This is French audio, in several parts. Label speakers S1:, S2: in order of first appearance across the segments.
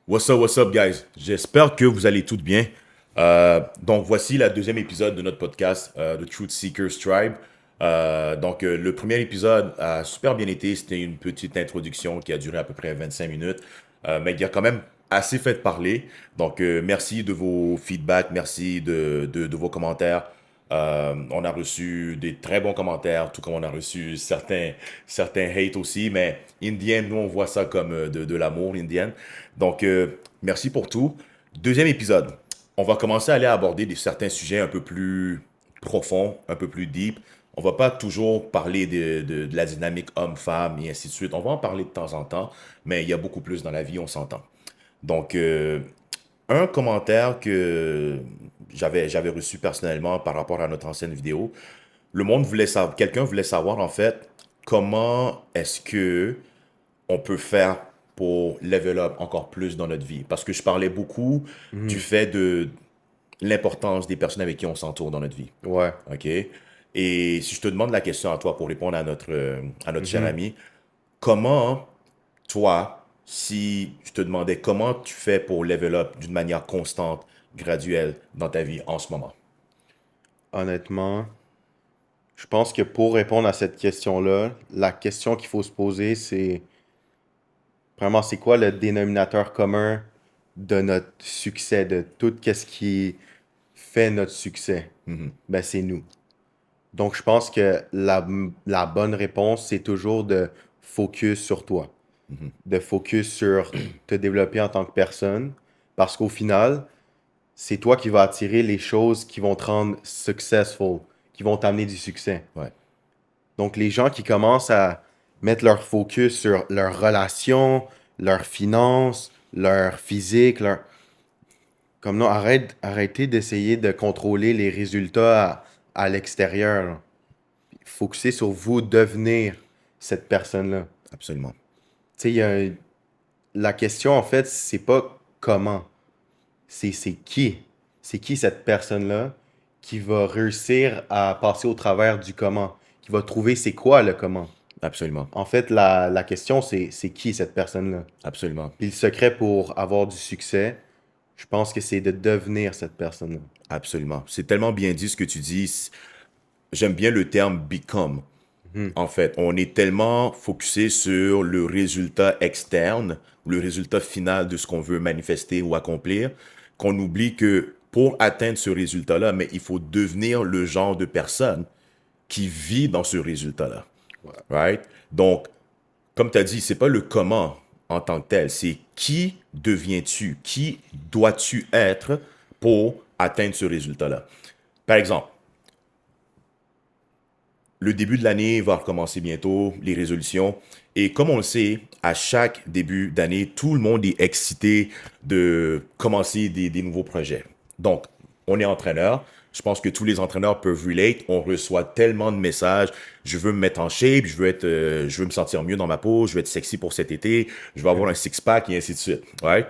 S1: What's up, guys? J'espère que vous allez tous bien. Donc, voici le deuxième épisode de notre podcast, The Truth Seekers Tribe. Le premier épisode a super bien été. C'était une petite introduction qui a duré à peu près 25 minutes, mais qui a quand même assez fait parler. Merci de vos feedbacks, merci de vos commentaires. On a reçu des très bons commentaires, tout comme on a reçu certains hates aussi, mais Indian, nous, on voit ça comme de l'amour, Indian. Merci pour tout. Deuxième épisode, on va commencer à aller aborder certains sujets un peu plus profonds, un peu plus deep. On va pas toujours parler de la dynamique homme-femme et ainsi de suite. On va en parler de temps en temps, mais il y a beaucoup plus dans la vie, on s'entend. Donc, euh, un commentaire que j'avais reçu personnellement par rapport à notre ancienne vidéo, le monde voulait savoir, quelqu'un voulait savoir en fait comment est-ce que on peut faire pour level up encore plus dans notre vie. Parce que je parlais beaucoup du
S2: Mhm.
S1: fait de l'importance des personnes avec qui on s'entoure dans notre vie.
S2: Ouais.
S1: OK? Et si je te demande la question à toi pour répondre à notre cher
S2: Mhm.
S1: ami, comment, toi, si je te demandais comment tu fais pour level up d'une manière constante, graduelle dans ta vie en ce moment?
S2: Honnêtement, je pense que pour répondre à cette question-là, la question qu'il faut se poser, c'est vraiment c'est quoi le dénominateur commun de notre succès, de tout ce qui fait notre succès?
S1: Mhm,
S2: Ben, c'est nous. Donc, je pense que la bonne réponse, c'est toujours de focus sur toi,
S1: mhm.
S2: de focus sur te développer en tant que personne, parce qu'au final, c'est toi qui vas attirer les choses qui vont te rendre successful, qui vont t'amener du succès.
S1: Ouais,
S2: Donc, les gens qui commencent à mettre leur focus sur leurs relations, leurs finances, leur physique, comme non, arrêtez d'essayer de contrôler les résultats à l'extérieur, là. Focuser sur vous, devenir cette personne-là.
S1: absolument.
S2: Tu sais, la question, en fait, c'est pas comment, c'est qui. C'est qui cette personne-là qui va réussir à passer au travers du comment, qui va trouver c'est quoi le comment.
S1: Absolument.
S2: En fait, la question, c'est qui cette personne-là.
S1: Absolument.
S2: Puis le secret pour avoir du succès, je pense que c'est de devenir cette personne-là.
S1: Absolument. C'est tellement bien dit ce que tu dis. J'aime bien le terme become.
S2: Mhm.
S1: En fait, on est tellement focusé sur le résultat externe, le résultat final de ce qu'on veut manifester ou accomplir, qu'on oublie que pour atteindre ce résultat-là, mais il faut devenir le genre de personne qui vit dans ce résultat-là.
S2: Ouais.
S1: Right? Donc, comme tu as dit, c'est pas le comment en tant que tel, c'est qui deviens-tu, qui dois-tu être pour atteindre ce résultat-là. Par exemple, le début de l'année va recommencer bientôt, les résolutions. Et comme on le sait, à chaque début d'année, tout le monde est excité de commencer des nouveaux projets. Donc, on est entraîneur. Je pense que tous les entraîneurs peuvent relate. On reçoit tellement de messages. Je veux me mettre en shape, je veux me sentir mieux dans ma peau, je veux être sexy pour cet été, je veux avoir un six-pack et ainsi de suite. Ouais.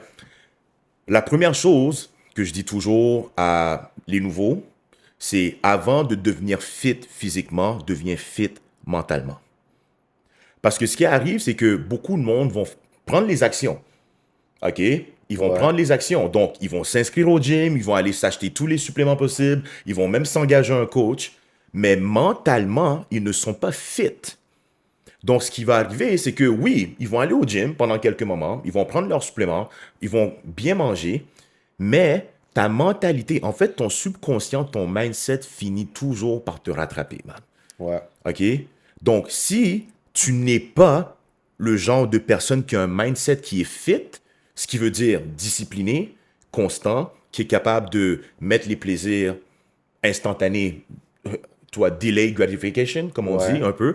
S1: La première chose que je dis toujours à les nouveaux, c'est avant de devenir fit physiquement, deviens fit mentalement. Parce que ce qui arrive, c'est que beaucoup de monde vont prendre les actions. OK? Ils vont
S2: Ouais.
S1: prendre les actions. Donc, ils vont s'inscrire au gym, ils vont aller s'acheter tous les suppléments possibles, ils vont même s'engager un coach, mais mentalement, ils ne sont pas fit. Donc, ce qui va arriver, c'est que oui, ils vont aller au gym pendant quelques moments, ils vont prendre leurs suppléments, ils vont bien manger, mais ta mentalité, en fait, ton subconscient, ton mindset finit toujours par te rattraper, man.
S2: Ouais.
S1: OK? Donc, si tu n'es pas le genre de personne qui a un mindset qui est fit, ce qui veut dire discipliné, constant, qui est capable de mettre les plaisirs instantanés, toi, delay gratification, comme on dit
S2: Ouais.
S1: un peu,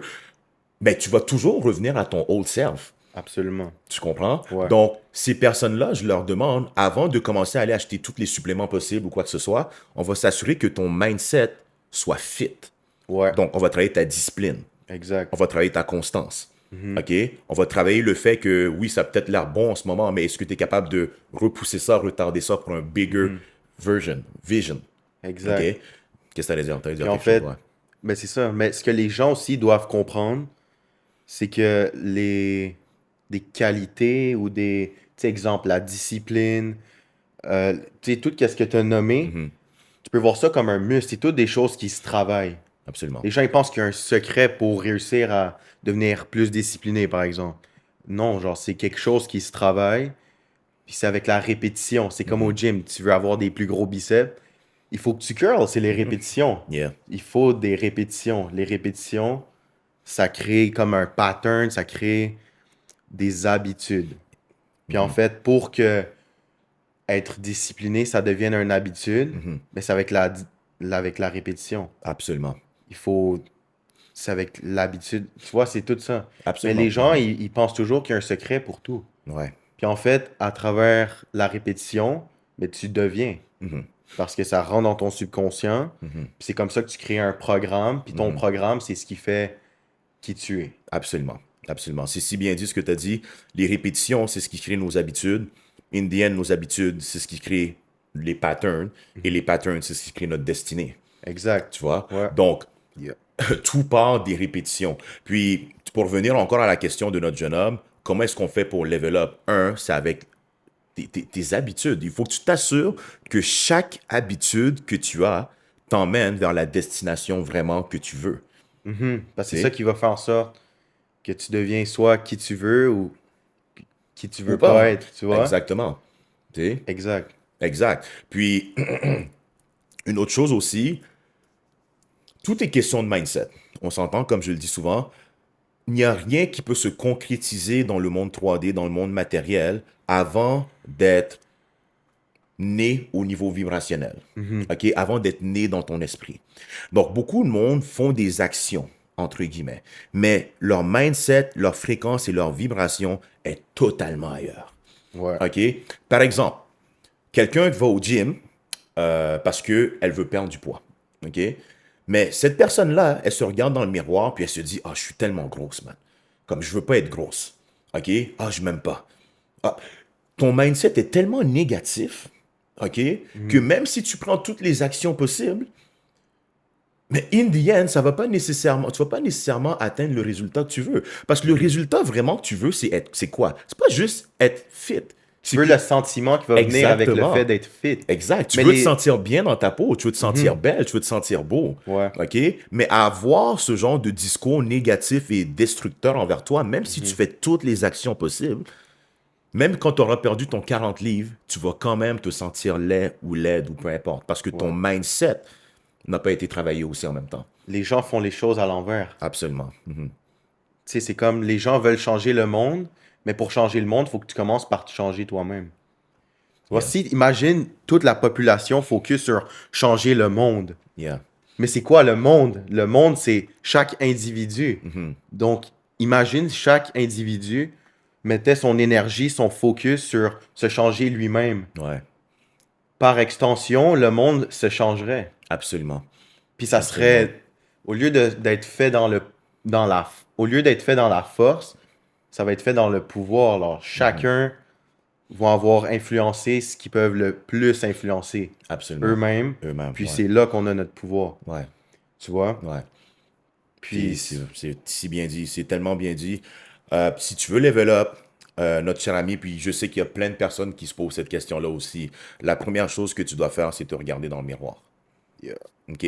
S1: ben, tu vas toujours revenir à ton old self.
S2: Absolument.
S1: Tu comprends?
S2: Ouais.
S1: Donc, ces personnes-là, je leur demande, avant de commencer à aller acheter tous les suppléments possibles ou quoi que ce soit, on va s'assurer que ton mindset soit fit.
S2: Ouais.
S1: Donc, on va travailler ta discipline. On
S2: Exact.
S1: va travailler ta constance.
S2: Mhm.
S1: OK? On va travailler le fait que, oui, ça a peut-être l'air bon en ce moment, mais est-ce que tu es capable de repousser ça, retarder ça pour un bigger
S2: Mhm.
S1: vision? OK?
S2: Exact.
S1: Qu'est-ce que tu allais dire? Tu allais
S2: Puis
S1: dire
S2: en
S1: quelque chose, ouais.
S2: fait, ben c'est ça. Mais ce que les gens aussi doivent comprendre, c'est que des qualités ou sais, exemple, la discipline, tu sais, tout ce que tu as nommé,
S1: Mhm.
S2: tu peux voir ça comme un muscle. C'est toutes des choses qui se travaillent.
S1: Absolument.
S2: Les gens, ils pensent qu'il y a un secret pour réussir à devenir plus discipliné, par exemple. Non, genre, c'est quelque chose qui se travaille, puis c'est avec la répétition. C'est comme au
S1: Mhm.
S2: gym, tu veux avoir des plus gros biceps, il faut que tu curls, c'est les
S1: Mhm.
S2: répétitions.
S1: Yeah.
S2: Il faut des répétitions. Les répétitions, ça crée comme un pattern, ça crée des habitudes. Puis en
S1: Mhm.
S2: fait, pour que être discipliné, ça devienne une habitude,
S1: Mhm.
S2: mais c'est avec la répétition.
S1: Absolument.
S2: Il faut, c'est avec l'habitude. Tu vois, c'est tout ça. Mais les
S1: Absolument.
S2: gens,
S1: Mhm.
S2: ils pensent toujours qu'il y a un secret pour tout.
S1: Ouais.
S2: Puis en fait, à travers la répétition, mais tu deviens.
S1: Mhm.
S2: Parce que ça rentre dans ton subconscient.
S1: Mhm.
S2: Puis c'est comme ça que tu crées un programme. Puis ton
S1: Mhm.
S2: programme, c'est ce qui fait qui tu es.
S1: Absolument. Absolument. C'est si bien dit ce que tu as dit. Les répétitions, c'est ce qui crée nos habitudes. In the end, nos habitudes, c'est ce qui crée les patterns. Et les patterns, c'est ce qui crée notre destinée.
S2: Exact.
S1: Tu vois?
S2: Ouais.
S1: Donc,
S2: Yeah.
S1: tout part des répétitions. Puis, pour revenir encore à la question de notre jeune homme, comment est-ce qu'on fait pour level up? Un, c'est avec tes habitudes. Il faut que tu t'assures que chaque habitude que tu as t'emmène vers la destination vraiment que tu veux.
S2: Parce que
S1: Tu
S2: c'est ça
S1: sais?
S2: qui va faire en sorte que tu deviens soit qui tu veux ou qui tu
S1: Ou
S2: veux pas
S1: pas.
S2: être, tu vois?
S1: Exactement. Tu sais?
S2: Exact.
S1: Exact. Puis, une autre chose aussi, tout est question de mindset. On s'entend, comme je le dis souvent, il n'y a rien qui peut se concrétiser dans le monde 3D, dans le monde matériel, avant d'être né au niveau vibrationnel.
S2: Mhm.
S1: OK? Avant d'être né dans ton esprit. Donc, beaucoup de monde font des actions, entre guillemets, mais leur mindset, leur fréquence et leur vibration est totalement ailleurs.
S2: Ouais.
S1: OK? Par exemple, quelqu'un va au gym parce qu'elle veut perdre du poids. OK? Mais cette personne-là, elle se regarde dans le miroir puis elle se dit, ah, je suis tellement grosse, man. Comme je veux pas être grosse. OK? Ah, je m'aime pas. Ah, ton mindset est tellement négatif, OK, que
S2: Mhm.
S1: même si tu prends toutes les actions possibles, mais in the end, ça va pas nécessairement, tu vas pas nécessairement atteindre le résultat que tu veux. Parce que le résultat vraiment que tu veux, c'est quoi? C'est pas juste être fit.
S2: Tu
S1: C'est
S2: veux
S1: que,
S2: le sentiment qui va venir avec le fait
S1: exactement,
S2: d'être fit.
S1: exact. Tu
S2: Mais
S1: veux te
S2: les...
S1: sentir bien dans ta peau, tu veux te sentir
S2: Mhm.
S1: belle, tu veux te sentir beau.
S2: Ouais.
S1: OK? Mais avoir ce genre de discours négatif et destructeur envers toi, même si tu
S2: Mhm.
S1: fais toutes les actions possibles, même quand tu auras perdu ton 40 livres, tu vas quand même te sentir laid ou laide ou peu importe. Parce que ton
S2: Ouais.
S1: mindset n'a pas été travaillé aussi en même temps.
S2: Les gens font les choses à l'envers.
S1: Absolument. Mhm.
S2: Tu sais, c'est comme les gens veulent changer le monde, mais pour changer le monde, il faut que tu commences par te changer toi-même. Tu vois,
S1: Yeah.
S2: si, imagine toute la population focus sur changer le monde.
S1: Yeah.
S2: Mais c'est quoi le monde? Le monde, c'est chaque individu.
S1: Mhm.
S2: Donc, imagine chaque individu mettait son énergie, son focus sur se changer lui-même.
S1: Ouais.
S2: Par extension, le monde se changerait.
S1: Absolument.
S2: Puis ça
S1: Absolument.
S2: serait, au lieu d'être fait au lieu d'être fait dans la force, ça va être fait dans le pouvoir. Alors,
S1: Mhm.
S2: chacun va avoir influencé ce qu'ils peuvent le plus influencer
S1: Absolument.
S2: eux-mêmes.
S1: Eux-mêmes.
S2: Puis
S1: Ouais.
S2: c'est là qu'on a notre pouvoir.
S1: Ouais.
S2: Tu vois?
S1: Ouais.
S2: Puis,
S1: C'est si bien dit. C'est tellement bien dit. Si tu veux level up, notre cher ami, puis je sais qu'il y a plein de personnes qui se posent cette question-là aussi. La première chose que tu dois faire, c'est te regarder dans le miroir.
S2: yeah.
S1: OK?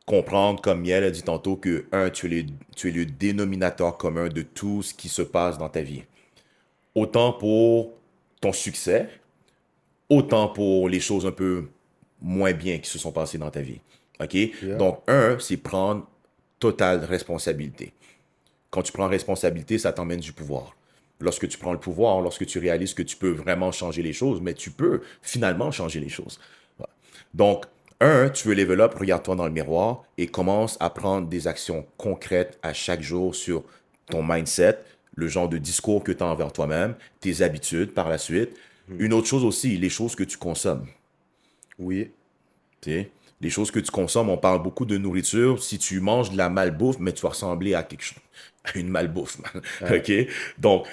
S1: Comprendre, comme Miel a dit tantôt, que, un, tu es le dénominateur commun de tout ce qui se passe dans ta vie. Autant pour ton succès, autant pour les choses un peu moins bien qui se sont passées dans ta vie. OK?
S2: Yeah.
S1: Donc, un, c'est prendre totale responsabilité. Quand tu prends responsabilité, ça t'emmène du pouvoir. Lorsque tu prends le pouvoir, lorsque tu réalises que tu peux vraiment changer les choses, mais tu peux finalement changer les choses. Voilà. Donc, un, tu veux level up, regarde-toi dans le miroir et commence à prendre des actions concrètes à chaque jour sur ton mindset, le genre de discours que tu as envers toi-même, tes habitudes par la suite.
S2: Mhm.
S1: Une autre chose aussi, les choses que tu consommes.
S2: Oui.
S1: Tu sais, les choses que tu consommes, on parle beaucoup de nourriture. Si tu manges de la malbouffe, mais tu vas ressembler à quelque chose, à une malbouffe, man.
S2: Ouais.
S1: OK? Donc,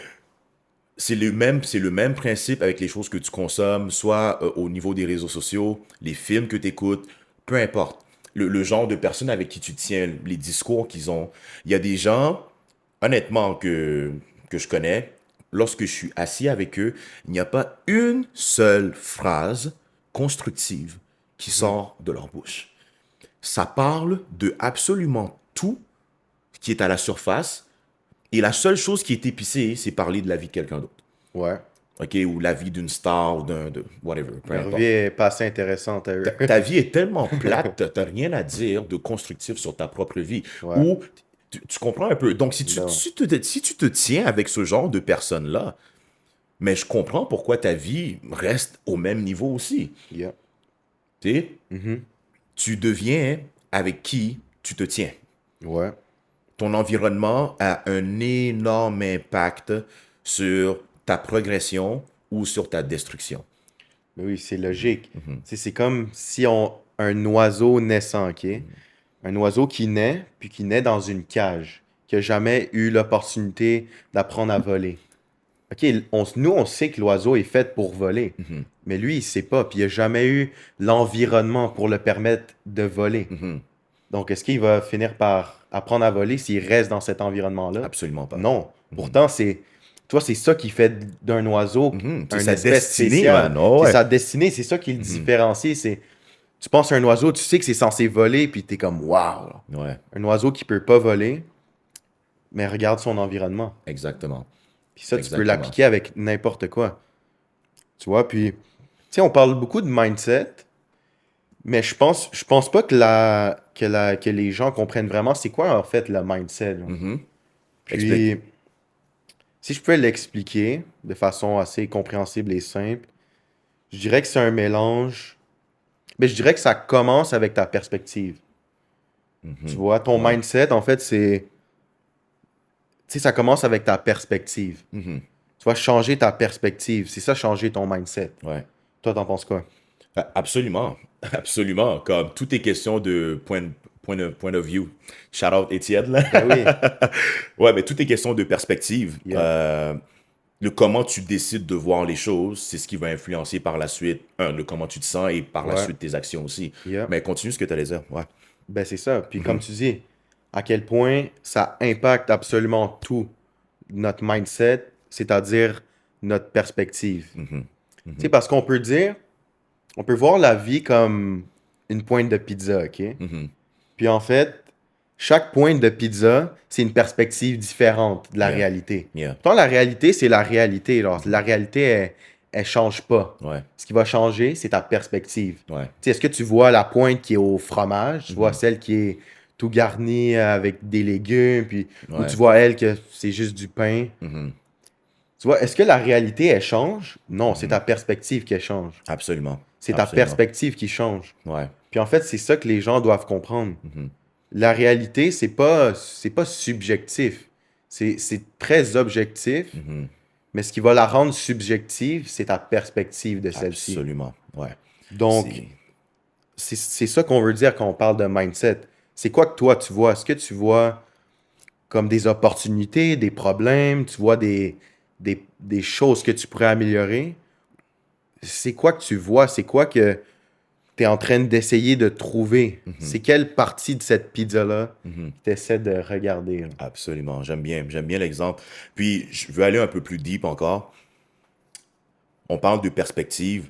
S1: c'est le même principe avec les choses que tu consommes, soit au niveau des réseaux sociaux, les films que tu écoutes, peu importe. Le genre de personnes avec qui tu tiens, les discours qu'ils ont. Il y a des gens, honnêtement, que je connais, lorsque je suis assis avec eux, il n'y a pas une seule phrase constructive qui sort de leur bouche. Ça parle de absolument tout qui est à la surface, et la seule chose qui est épicée, c'est parler de la vie de quelqu'un d'autre.
S2: Ouais.
S1: OK? Ou la vie d'une star, ou de whatever, peu
S2: Leur
S1: importe.
S2: vie est pas assez intéressante à eux.
S1: Ta vie est tellement plate, t'as rien à dire de constructif sur ta propre vie.
S2: Ouais.
S1: Ou, tu comprends un peu. Donc,
S2: Non.
S1: si tu te tiens avec ce genre de personnes-là, mais je comprends pourquoi ta vie reste au même niveau aussi.
S2: Yeah.
S1: Tu sais,
S2: Mhm.
S1: tu deviens avec qui tu te tiens.
S2: Ouais.
S1: Ton environnement a un énorme impact sur ta progression ou sur ta destruction.
S2: Mais oui, c'est logique. Tu sais, c'est comme si un oiseau naissant, OK? Un oiseau qui naît, puis qui naît dans une cage, qui n'a jamais eu l'opportunité d'apprendre à voler. OK, nous, on sait que l'oiseau est fait pour voler, mais lui, il sait pas, puis il n'a jamais eu l'environnement pour le permettre de voler. Donc, est-ce qu'il va finir par apprendre à voler s'il reste dans cet environnement-là?
S1: Absolument pas.
S2: Non. Pourtant, c'est ça qui fait d'un oiseau
S1: C'est
S2: une
S1: sa
S2: espèce
S1: destinée,
S2: spéciale.
S1: man. Oh,
S2: C'est
S1: ouais.
S2: sa destinée, c'est ça qui le différencie. Tu penses à un oiseau, tu sais que c'est censé voler, puis t'es comme, waouh!
S1: Ouais,
S2: Un oiseau qui peut pas voler, mais regarde son environnement.
S1: exactement.
S2: Puis ça, tu peux
S1: Exactement.
S2: l'appliquer avec n'importe quoi. Tu vois, puis, tu sais, on parle beaucoup de mindset, mais je pense pas que les gens comprennent vraiment c'est quoi, en fait, le mindset. Là.
S1: Explique.
S2: Puis, si je pouvais l'expliquer de façon assez compréhensible et simple, je dirais que c'est un mélange. Mais je dirais que ça commence avec ta perspective. Tu vois, ton mindset, en fait, c'est. Tu sais, ça commence avec ta perspective. Tu vas changer ta perspective. C'est ça, changer ton mindset.
S1: Ouais.
S2: Toi, t'en penses quoi?
S1: Absolument. Absolument. Comme tout est question de point of view. Shout out Étienne, là.
S2: Ben oui.
S1: Ouais, mais tout est question de perspective.
S2: Yeah.
S1: Le comment tu décides de voir les choses, c'est ce qui va influencer par la suite, le comment tu te sens et par la
S2: Ouais.
S1: suite tes actions aussi.
S2: Yeah.
S1: Mais continue ce que tu allais dire. Ouais.
S2: Ben, c'est ça. Puis, comme tu dis, à quel point ça impacte absolument tout. Notre mindset, c'est-à-dire notre perspective. Tu sais, parce qu'on peut dire, on peut voir la vie comme une pointe de pizza, OK? Puis en fait, chaque pointe de pizza, c'est une perspective différente de la
S1: Yeah.
S2: réalité.
S1: Yeah.
S2: Pourtant, la réalité, c'est la réalité. Alors, la réalité, elle change pas.
S1: Ouais.
S2: Ce qui va changer, c'est ta perspective.
S1: Ouais.
S2: Tu sais, est-ce que tu vois la pointe qui est au fromage? Tu vois celle qui est tout garnie avec des légumes, puis ou
S1: Ouais.
S2: tu vois elle que c'est juste du pain? Tu vois, est-ce que la réalité, elle change? Non, c'est ta perspective qui change.
S1: Absolument.
S2: C'est ta
S1: Absolument.
S2: perspective qui change.
S1: Ouais.
S2: Puis en fait, c'est ça que les gens doivent comprendre. La réalité, c'est pas subjectif. C'est très objectif. Mais ce qui va la rendre subjective, c'est ta perspective de celle-ci.
S1: Absolument. Ouais.
S2: Donc,
S1: C'est-
S2: c'est ça qu'on veut dire quand on parle de mindset. C'est quoi que toi, tu vois? Est-ce que tu vois comme des opportunités, des problèmes? Tu vois des choses que tu pourrais améliorer? C'est quoi que tu vois? C'est quoi que tu es en train d'essayer de trouver? C'est quelle partie de cette pizza-là que tu essaies de regarder? Là?
S1: Absolument. J'aime bien l'exemple. Puis, je veux aller un peu plus deep encore. On parle de perspective.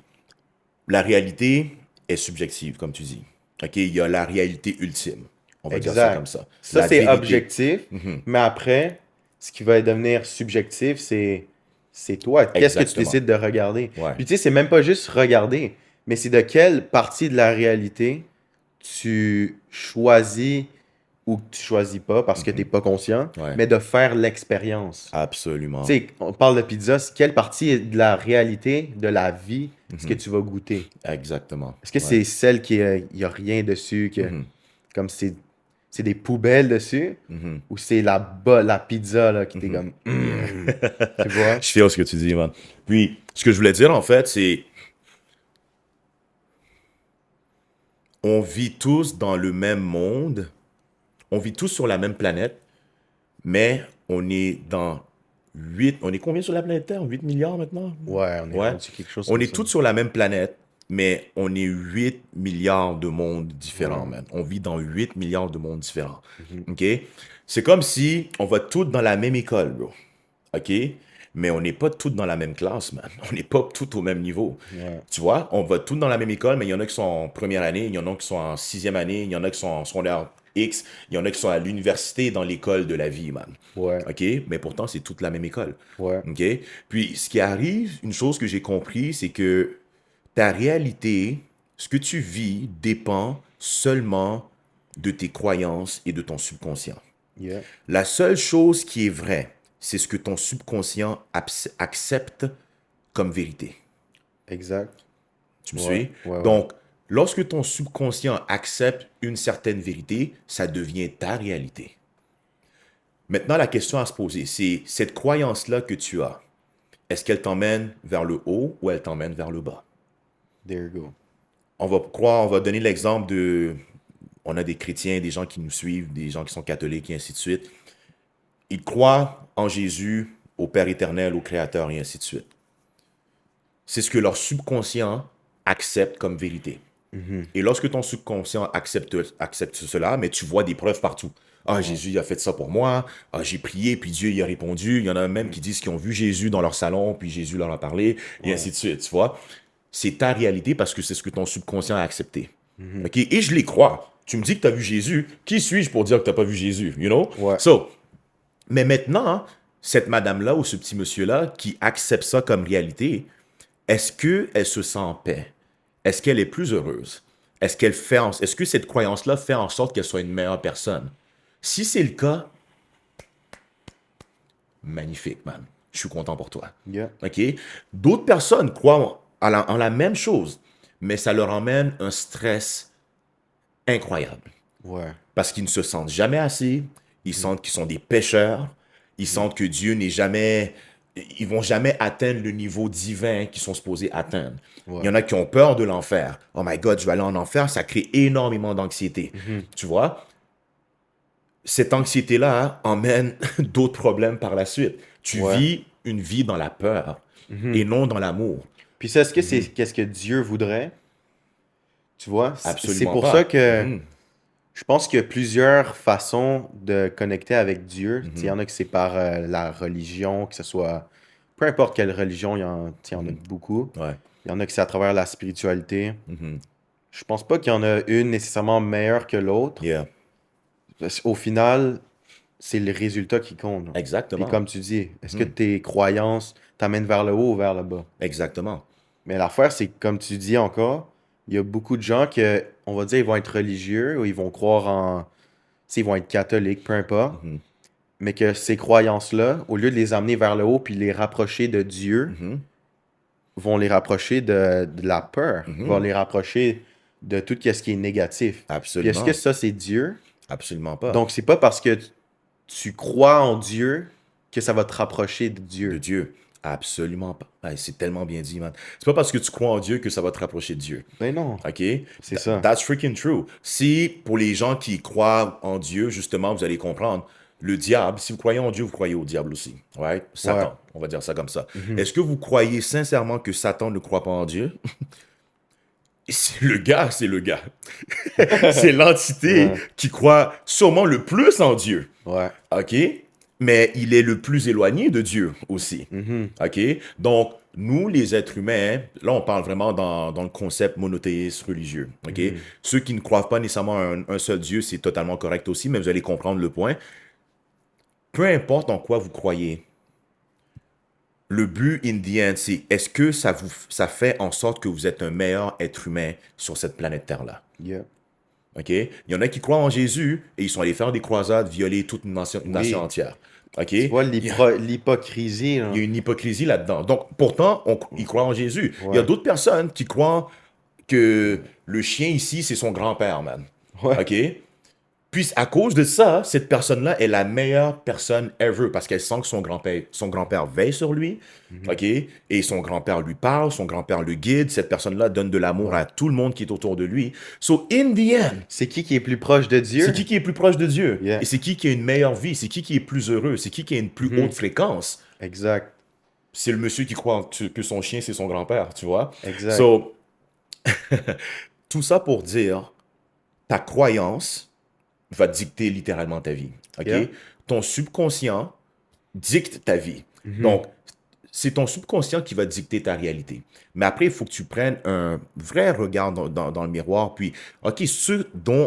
S1: La réalité est subjective, comme tu dis. OK, il y a la réalité ultime. On va dire ça comme ça.
S2: Ça,
S1: La
S2: c'est
S1: vérité.
S2: objectif. Mais après, ce qui va devenir subjectif, c'est toi. Qu'est-ce que tu
S1: Exactement.
S2: décides de regarder?
S1: Ouais.
S2: Puis tu sais, c'est même pas juste regarder, mais c'est de quelle partie de la réalité tu choisis ou que tu choisis pas parce que tu n'es pas conscient,
S1: Ouais.
S2: mais de faire l'expérience.
S1: Absolument.
S2: Tu sais, on parle de pizza, c'est quelle partie de la réalité, de la vie, est-ce que tu vas goûter?
S1: Exactement.
S2: Est-ce que c'est celle qui il n'y a rien dessus, que comme c'est des poubelles dessus, ou c'est la pizza là, qui t'est comme tu vois?
S1: Je fais ce que tu dis, man. Puis, ce que je voulais dire, en fait, c'est on vit tous dans le même monde, on vit tous sur la même planète, mais on est dans 8... On est combien sur la planète Terre? 8 milliards maintenant?
S2: Ouais, on est
S1: Ouais.
S2: rendu quelque chose
S1: On
S2: comme
S1: est
S2: ça.
S1: tous sur la même planète, mais on est 8 milliards de mondes différents, man. On vit dans 8 milliards de mondes différents. OK? C'est comme si on va tous dans la même école, bro. OK? mais on n'est pas tous dans la même classe, man. On n'est pas tous au même niveau.
S2: Ouais.
S1: Tu vois, on va tous dans la même école, mais il y en a qui sont en première année, il y en a qui sont en sixième année, il y en a qui sont en secondaire X, il y en a qui sont à l'université dans l'école de la vie, man.
S2: Ouais.
S1: OK? Mais pourtant, c'est toute la même école.
S2: Ouais.
S1: OK? Puis, ce qui arrive, une chose que j'ai compris, c'est que ta réalité, ce que tu vis, dépend seulement de tes croyances et de ton subconscient.
S2: Yeah.
S1: La seule chose qui est vraie, c'est ce que ton subconscient accepte comme vérité.
S2: Exact.
S1: Tu me
S2: Ouais.
S1: suis?
S2: Ouais.
S1: Donc, lorsque ton subconscient accepte une certaine vérité, ça devient ta réalité. Maintenant, la question à se poser, c'est cette croyance-là que tu as, est-ce qu'elle t'emmène vers le haut ou elle t'emmène vers le bas?
S2: There you go.
S1: On va donner l'exemple de, on a des chrétiens, des gens qui nous suivent, des gens qui sont catholiques et ainsi de suite. Ils croient en Jésus, au Père éternel, au Créateur et ainsi de suite. C'est ce que leur subconscient accepte comme vérité. Et lorsque ton subconscient accepte cela, mais tu vois des preuves partout. Ah, Jésus il a fait ça pour moi. Ah, j'ai prié, puis Dieu y a répondu. Il y en a même qui disent qu'ils ont vu Jésus dans leur salon, puis Jésus leur a parlé, et ainsi de suite, tu vois. C'est ta réalité parce que c'est ce que ton subconscient a accepté. OK? Et je les crois. Tu me dis que tu as vu Jésus. Qui suis-je pour dire que tu n'as pas vu Jésus? You know?
S2: Ouais.
S1: So, mais maintenant, cette madame-là ou ce petit monsieur-là qui accepte ça comme réalité, est-ce qu'elle se sent en paix? Est-ce qu'elle est plus heureuse? Est-ce que cette croyance-là fait en sorte qu'elle soit une meilleure personne? Si c'est le cas, magnifique, man. Je suis content pour toi.
S2: Yeah.
S1: OK? D'autres personnes croient en la même chose, mais ça leur emmène un stress incroyable.
S2: Ouais.
S1: Parce qu'ils ne se sentent jamais assez, ils sentent qu'ils sont des pécheurs, ils sentent que Dieu n'est jamais... Ils vont jamais atteindre le niveau divin qu'ils sont supposés atteindre.
S2: Ouais.
S1: Il y en a qui ont peur de l'enfer. Oh my God, je vais aller en enfer. Ça crée énormément d'anxiété. Tu vois? Cette anxiété-là emmène d'autres problèmes par la suite. Tu
S2: Ouais.
S1: vis une vie dans la peur et non dans l'amour.
S2: Puis ça, est-ce que c'est qu'est-ce que Dieu voudrait? Tu vois?
S1: Absolument
S2: C'est pour
S1: pas.
S2: ça que je pense qu'il y a plusieurs façons de connecter avec Dieu. Il y en a que c'est par la religion, que ce soit... Peu importe quelle religion, il y en a beaucoup.
S1: Ouais.
S2: Il y en a que c'est à travers la spiritualité.
S1: Mhm.
S2: Je pense pas qu'il y en a une nécessairement meilleure que l'autre.
S1: Yeah.
S2: Parce qu'au final, c'est le résultat qui compte.
S1: Exactement.
S2: Puis comme tu dis, est-ce que tes croyances t'amènent vers le haut ou vers le bas?
S1: Exactement.
S2: Mais l'affaire, c'est que, comme tu dis encore, il y a beaucoup de gens que, on va dire, ils vont être religieux ou ils vont croire en... Tu sais, ils vont être catholiques, peu importe. Mais que ces croyances-là, au lieu de les amener vers le haut puis les rapprocher de Dieu, vont les rapprocher de la peur, vont les rapprocher de tout ce qui est négatif. Puis
S1: Absolument.
S2: est-ce que ça, c'est Dieu?
S1: Absolument pas.
S2: Donc, c'est pas parce que tu crois en Dieu que ça va te rapprocher de Dieu.
S1: De Dieu. Absolument pas. Hey, c'est tellement bien dit, man. C'est pas parce que tu crois en Dieu que ça va te rapprocher de Dieu.
S2: Mais non.
S1: OK?
S2: C'est ça.
S1: That's freaking true. Si, pour les gens qui croient en Dieu, justement, vous allez comprendre, le diable, si vous croyez en Dieu, vous croyez au diable aussi. Right? Satan,
S2: Ouais.
S1: on va dire ça comme ça. Est-ce que vous croyez sincèrement que Satan ne croit pas en Dieu? Le gars, c'est le gars. C'est l'entité qui croit sûrement le plus en Dieu.
S2: Ouais.
S1: OK? Mais il est le plus éloigné de Dieu aussi. OK? Donc, nous, les êtres humains, là, on parle vraiment dans le concept monothéiste religieux. OK? Ceux qui ne croient pas nécessairement un seul Dieu, c'est totalement correct aussi, mais vous allez comprendre le point. Peu importe en quoi vous croyez, le but, in the end, c'est est-ce que ça fait en sorte que vous êtes un meilleur être humain sur cette planète Terre-là?
S2: Yeah.
S1: OK? Il y en a qui croient en Jésus et ils sont allés faire des croisades, violer toute une nation entière. OK?
S2: Tu vois l'hypocrisie, là.
S1: Il y a une hypocrisie là-dedans. Donc, pourtant, ils croient en Jésus.
S2: Ouais.
S1: Il y a d'autres personnes qui croient que le chien ici, c'est son grand-père, man.
S2: Ouais.
S1: OK? Puis, à cause de ça, cette personne-là est la meilleure personne ever parce qu'elle sent que son grand-père veille sur lui. OK? Et son grand-père lui parle, son grand-père le guide. Cette personne-là donne de l'amour à tout le monde qui est autour de lui. So, in the end,
S2: C'est qui est plus proche de Dieu?
S1: c'est qui est plus proche de Dieu?
S2: Yeah.
S1: Et c'est qui a une meilleure vie? C'est qui est plus heureux? C'est qui a une plus haute fréquence?
S2: Exact.
S1: C'est le monsieur qui croit que son chien, c'est son grand-père, tu vois?
S2: Exact.
S1: So, tout ça pour dire, ta croyance va dicter littéralement ta vie. OK?
S2: Yeah.
S1: Ton subconscient dicte ta vie. Donc, c'est ton subconscient qui va dicter ta réalité. Mais après, il faut que tu prennes un vrai regard dans le miroir, puis, OK, ce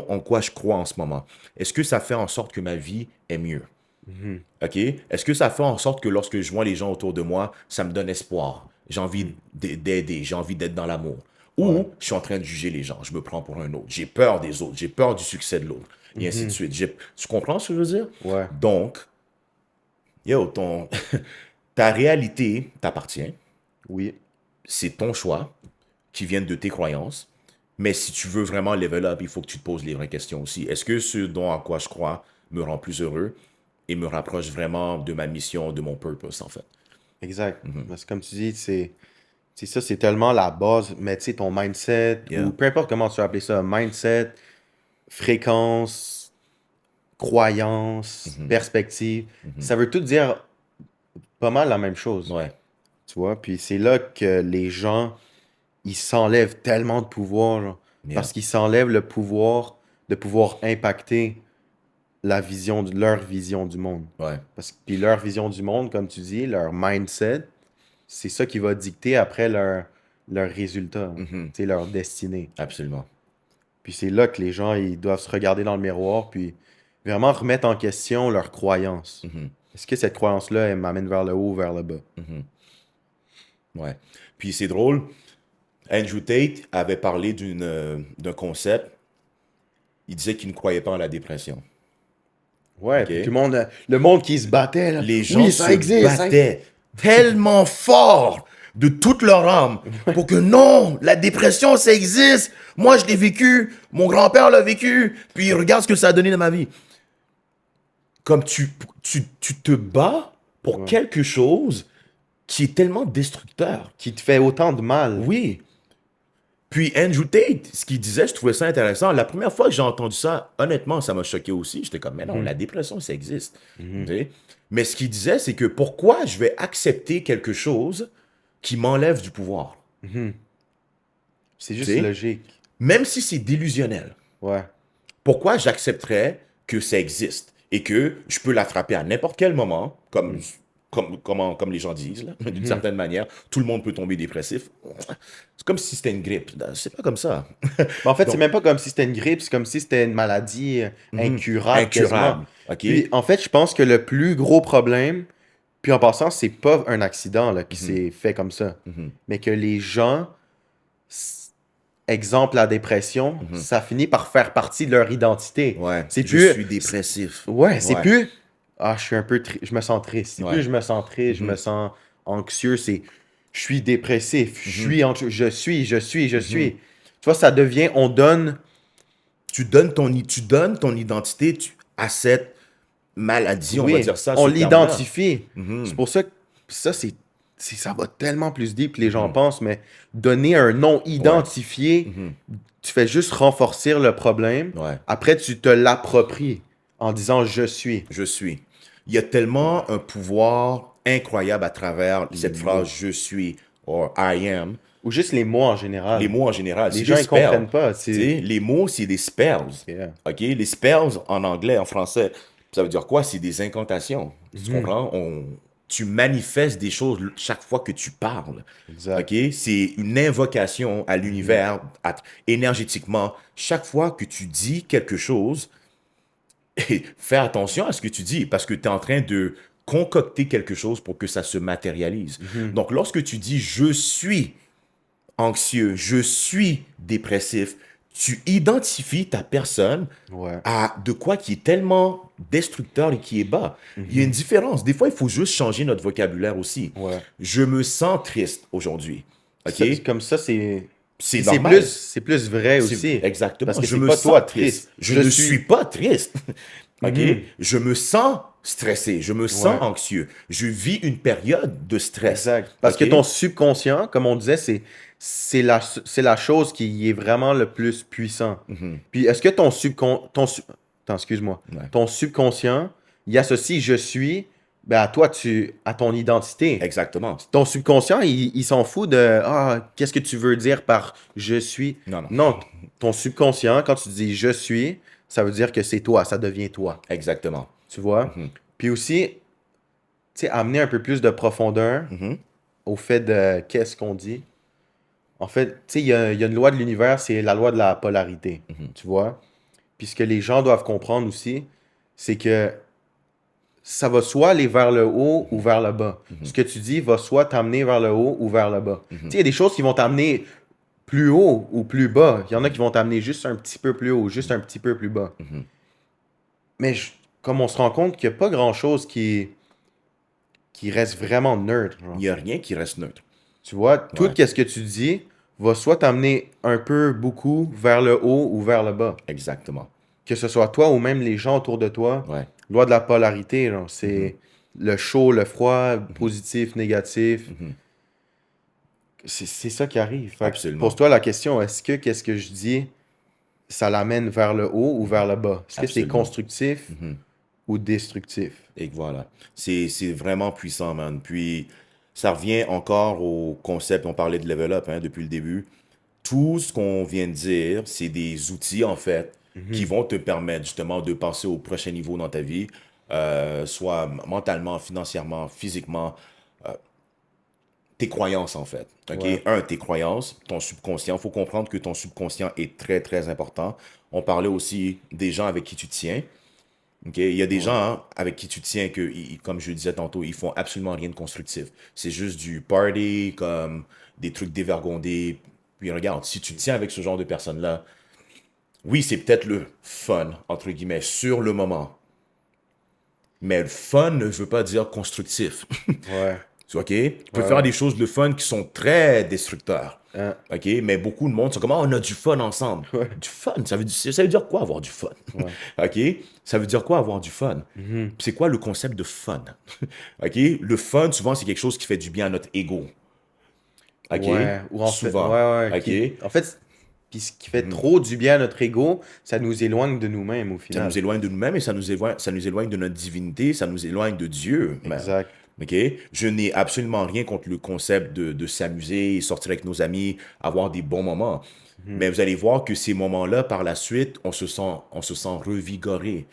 S1: en quoi je crois en ce moment, est-ce que ça fait en sorte que ma vie est mieux?
S2: Mhm.
S1: OK? Est-ce que ça fait en sorte que lorsque je vois les gens autour de moi, ça me donne espoir? J'ai envie d'aider, j'ai envie d'être dans l'amour.
S2: Ouais.
S1: Ou je suis en train de juger les gens, je me prends pour un autre. J'ai peur des autres, j'ai peur du succès de l'autre, et ainsi de
S2: Mhm.
S1: suite. Tu comprends ce que je veux dire?
S2: Ouais.
S1: Donc, yo, ta réalité t'appartient,
S2: Oui.
S1: c'est ton choix qui viennent de tes croyances. Mais si tu veux vraiment level up, il faut que tu te poses les vraies questions aussi. Est-ce que ce dont à quoi je crois me rend plus heureux et me rapproche vraiment de ma mission, de mon purpose, en fait?
S2: Exact. Parce que comme tu dis, c'est ça, c'est tellement la base. Mais tu sais, ton mindset,
S1: Yeah.
S2: ou peu importe comment tu vas appeler ça, mindset, fréquence, croyance, perspective, ça veut tout dire pas mal la même chose.
S1: Ouais.
S2: Tu vois? Puis c'est là que les gens, ils s'enlèvent tellement de pouvoir, genre,
S1: Yeah.
S2: parce qu'ils s'enlèvent le pouvoir de pouvoir impacter leur vision du monde.
S1: Ouais.
S2: Puis leur vision du monde, comme tu dis, leur mindset, c'est ça qui va dicter après leur résultat,
S1: Mhm.
S2: leur destinée.
S1: Absolument.
S2: Puis c'est là que les gens, ils doivent se regarder dans le miroir, puis vraiment remettre en question leurs croyances.
S1: Mhm.
S2: Est-ce que cette croyance-là, elle m'amène vers le haut ou vers le bas?
S1: Mhm. Ouais. Puis c'est drôle, Andrew Tate avait parlé d'un concept. Il disait qu'il ne croyait pas en la dépression.
S2: Ouais, puis tout
S1: OK?
S2: le monde qui se battait, là.
S1: Les gens
S2: Oui,
S1: se
S2: ça existe, ça existe.
S1: battaient tellement fort de toute leur âme pour que non, la dépression, ça existe. Moi, je l'ai vécu. Mon grand-père l'a vécu. Puis regarde ce que ça a donné dans ma vie. Comme tu te bats pour
S2: Ouais.
S1: quelque chose qui est tellement destructeur.
S2: Qui te fait autant de mal.
S1: Oui. Puis Andrew Tate, ce qu'il disait, je trouvais ça intéressant. La première fois que j'ai entendu ça, honnêtement, ça m'a choqué aussi. J'étais comme, mais non, la dépression, ça existe. Tu sais? Mais ce qu'il disait, c'est que pourquoi je vais accepter quelque chose qui m'enlève du pouvoir?
S2: C'est
S1: Tu
S2: juste
S1: sais?
S2: logique.
S1: Même si c'est délusionnel.
S2: Ouais.
S1: Pourquoi j'accepterais que ça existe et que je peux l'attraper à n'importe quel moment, comme les gens disent, là, d'une certaine manière, tout le monde peut tomber dépressif. C'est comme si c'était une grippe. C'est pas comme ça.
S2: Mais en fait, c'est
S1: Donc,
S2: même pas comme si c'était une grippe, c'est comme si c'était une maladie incurable quasiment.
S1: incurable. OK?
S2: Puis en fait, je pense que le plus gros problème, puis en passant, c'est pas un accident là, qui s'est fait comme ça, mais que les gens, exemple la dépression, ça finit par faire partie de leur identité.
S1: Ouais.
S2: C'est
S1: Je
S2: plus,
S1: suis dépressif.
S2: ouais, c'est
S1: Ouais.
S2: plus, ah, je suis un peu, je me sens triste. C'est
S1: Ouais.
S2: plus, je me sens triste, je me sens anxieux, c'est, je suis dépressif, je suis anxieux, je suis. Tu vois, ça devient, on donne.
S1: Tu donnes ton identité à cette maladie, on va
S2: Oui,
S1: dire ça,
S2: on
S1: ce terme-là.
S2: l'identifie. C'est pour ça que ça, ça va tellement plus deep que les gens pensent, mais donner un nom identifié, tu fais juste renforcer le problème.
S1: Ouais.
S2: Après, tu te l'appropries en disant je suis.
S1: Je suis. Il y a tellement un pouvoir incroyable à travers cette phrase je suis or I am.
S2: Ou juste les mots en général.
S1: Les mots en général,
S2: Les
S1: c'est
S2: gens,
S1: des
S2: ils
S1: spells.
S2: comprennent pas.
S1: Tu sais, les mots, c'est des spells.
S2: Yeah.
S1: OK? Les spells en anglais, en français, ça veut dire quoi? C'est des incantations. Tu comprends? Tu manifestes des choses chaque fois que tu parles.
S2: Exact.
S1: OK? C'est une invocation à l'univers, énergétiquement. Chaque fois que tu dis quelque chose, fais attention à ce que tu dis parce que tu es en train de concocter quelque chose pour que ça se matérialise. Donc, lorsque tu dis je suis anxieux, je suis dépressif, tu identifies ta personne
S2: Ouais.
S1: à de quoi qui est tellement destructeur et qui est bas. Il y a une différence. Des fois, il faut juste changer notre vocabulaire aussi.
S2: Ouais.
S1: Je me sens triste aujourd'hui. OK?
S2: Comme ça, c'est
S1: C'est normal.
S2: c'est plus vrai
S1: C'est-
S2: aussi.
S1: Exactement.
S2: Parce que
S1: je
S2: c'est
S1: me
S2: pas
S1: sens
S2: toi
S1: triste. Je ne suis pas triste. OK? Je me sens stressé. Je me sens
S2: Ouais.
S1: anxieux. Je vis une période de stress.
S2: Exact. Parce
S1: OK?
S2: que ton subconscient, comme on disait, c'est la chose qui est vraiment le plus puissant. Puis est-ce que attends, excuse-moi.
S1: Ouais.
S2: Ton subconscient, il associe je suis ben à toi, à ton identité.
S1: Exactement.
S2: Ton subconscient, il s'en fout de qu'est-ce que tu veux dire par je suis.
S1: Non, non.
S2: Non, ton subconscient, quand tu dis je suis, ça veut dire que c'est toi, ça devient toi.
S1: Exactement.
S2: Tu vois? Puis aussi, tu sais, amener un peu plus de profondeur. au fait de qu'est-ce qu'on dit. En fait, tu sais, il y a une loi de l'univers, c'est la loi de la polarité. Tu vois? Puis ce que les gens doivent comprendre aussi, c'est que ça va soit aller vers le haut ou vers le bas. Ce que tu dis va soit t'amener vers le haut ou vers le bas. Tu sais, il y a des choses qui vont t'amener plus haut ou plus bas. Il y en a qui vont t'amener juste un petit peu plus haut, juste un petit peu plus bas. Mais comme on se rend compte qu'il n'y a pas grand-chose qui reste vraiment neutre. Genre.
S1: Il n'y a rien qui reste neutre.
S2: Tu vois, tout
S1: Ouais.
S2: ce que tu dis va soit t'amener un peu, beaucoup vers le haut ou vers le bas.
S1: Exactement.
S2: Que ce soit toi ou même les gens autour de toi.
S1: Ouais.
S2: Loi de la polarité, genre, c'est le chaud, le froid, positif, négatif. C'est ça qui arrive. Fait que
S1: Absolument.
S2: pose-toi la question, est-ce que qu'est-ce que je dis, ça l'amène vers le haut ou vers le bas? Est-ce que c'est
S1: Absolument.
S2: constructif ou destructif?
S1: Et voilà. C'est vraiment puissant, man. Puis, ça revient encore au concept, on parlait de level up depuis le début. Tout ce qu'on vient de dire, c'est des outils, en fait, qui vont te permettre justement de passer au prochain niveau dans ta vie, soit mentalement, financièrement, physiquement, tes croyances, en fait. OK?
S2: Ouais.
S1: Tes croyances, ton subconscient. Il faut comprendre que ton subconscient est très, très important. On parlait aussi des gens avec qui tu tiens. OK? Il y a des gens avec qui tu tiens que, comme je le disais tantôt, ils font absolument rien de constructif. C'est juste du party, comme des trucs dévergondés. Puis regarde, si tu tiens avec ce genre de personnes-là, oui, c'est peut-être le fun, entre guillemets, sur le moment. Mais le fun ne veut pas dire constructif.
S2: Ouais.
S1: OK? Tu peux
S2: Ouais,
S1: faire
S2: ouais.
S1: des choses de fun qui sont très destructeurs.
S2: Hein?
S1: OK? Mais beaucoup de monde sont comme, ah, on a du fun ensemble.
S2: Ouais.
S1: Du fun, ça veut dire quoi avoir du fun?
S2: Ouais.
S1: OK? Ça veut dire quoi avoir du fun?
S2: Mhm.
S1: C'est quoi le concept de fun? OK? Le fun, souvent, c'est quelque chose qui fait du bien à notre ego. OK?
S2: Ouais. Ou en fait,
S1: Souvent.
S2: ouais, ouais.
S1: OK?
S2: En fait, puis ce qui fait trop du bien à notre ego, ça nous éloigne de nous-mêmes au
S1: Ça
S2: final.
S1: nous éloigne de nous-mêmes et ça nous éloigne de notre divinité, ça nous éloigne de Dieu, même.
S2: Exact.
S1: OK? Je n'ai absolument rien contre le concept de s'amuser, sortir avec nos amis, avoir des bons moments. Mais vous allez voir que ces moments-là, par la suite, on se sent revigoré.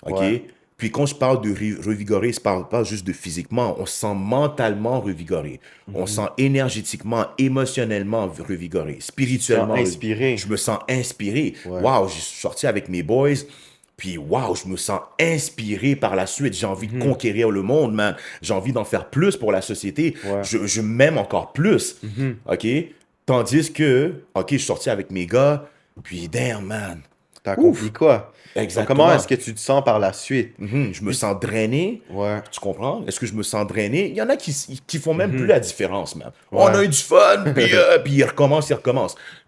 S1: OK?
S2: Ouais.
S1: Puis quand je parle de revigoré, je parle pas juste de physiquement, on se sent mentalement revigoré. On se sent énergétiquement, émotionnellement revigoré, spirituellement.
S2: inspiré.
S1: Je me sens inspiré.
S2: Ouais.
S1: Waouh, j'ai sorti avec mes boys. Puis, waouh, je me sens inspiré par la suite. J'ai envie de conquérir le monde, man. J'ai envie d'en faire plus pour la société.
S2: Ouais.
S1: Je m'aime encore plus. OK? Tandis que, OK, je suis sorti avec mes gars. Puis, damn, man.
S2: T'as accompli quoi? Donc,
S1: Exactement.
S2: comment est-ce que tu te sens par la suite?
S1: Je me sens drainé.
S2: Ouais.
S1: Tu comprends? Est-ce que je me sens drainé? Il y en a qui font même plus la différence, man.
S2: Ouais.
S1: On a eu du fun, puis ils recommencent.